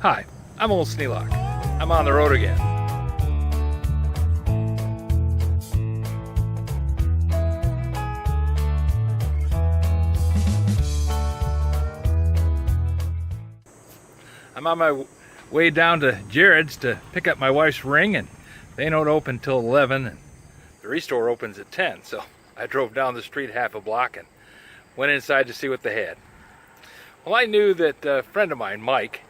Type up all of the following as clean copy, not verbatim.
Hi, I'm Old Sneelock. I'm on the road again. I'm on my way down to Jared's to pick up my wife's ring, and they don't open till 11, and the restore opens at 10, so I drove down the street half a block and went inside to see what they had. Well, I knew that a friend of mine, Mike,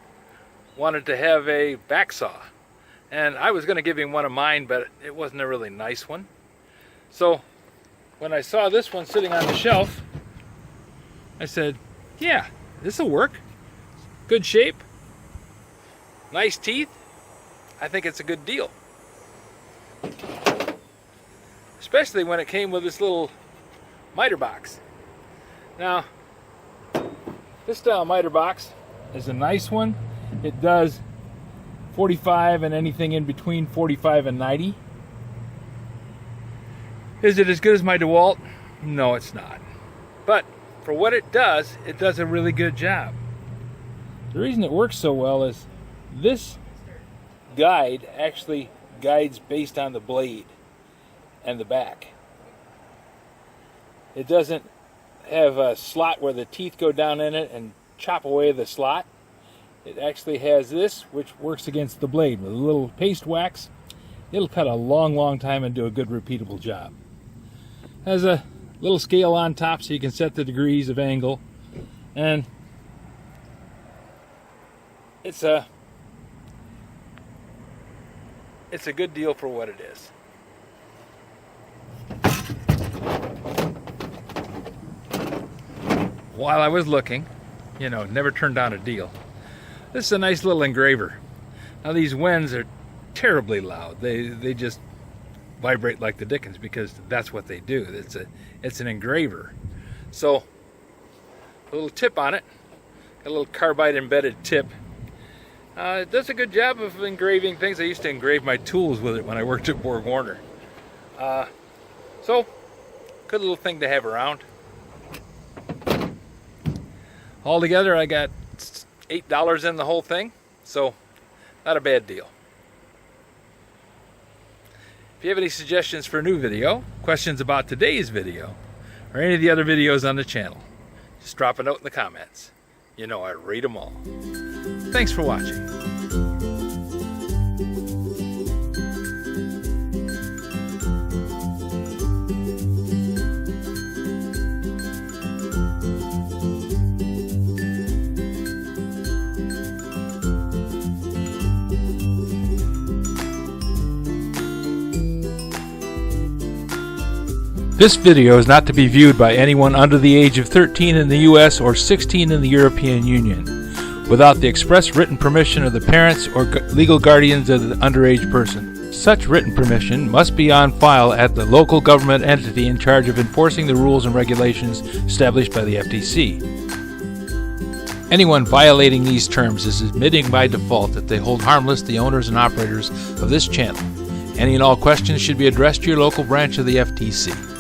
wanted to have a Backsaw, and I was going to give him one of mine, but it wasn't a really nice one. So when I saw this one sitting on the shelf, I said, yeah, this will work. Good shape, nice teeth. I think it's a good deal. Especially when it came with this little miter box. Now, this style miter box is a nice one. It does 45 and anything in between 45 and 90. Is it as good as my DeWalt? No, it's not. But for what it does a really good job. The reason it works so well is this guide actually guides based on the blade and the back. It doesn't have a slot where the teeth go down in it and chop away the slot. It actually has this, which works against the blade. With a little paste wax, it'll cut a long time and do a good repeatable job. Has a little scale on top so you can set the degrees of angle, and it's a good deal for what it is. While I was looking, never turned down a deal. This is a nice little engraver. Now these Wens are terribly loud. They just vibrate like the dickens because that's what they do. It's an engraver. So a little tip on it, a little carbide embedded tip. It does a good job of engraving things. I used to engrave my tools with it when I worked at Borg Warner. So good little thing to have around. Altogether, I got $8 in the whole thing, so not a bad deal. If you have any suggestions for a new video, questions about today's video, or any of the other videos on the channel, just drop a note in the comments. I read them all. Thanks for watching. This video is not to be viewed by anyone under the age of 13 in the U.S. or 16 in the European Union, without the express written permission of the parents or legal guardians of the underage person. Such written permission must be on file at the local government entity in charge of enforcing the rules and regulations established by the FTC. Anyone violating these terms is admitting by default that they hold harmless the owners and operators of this channel. Any and all questions should be addressed to your local branch of the FTC.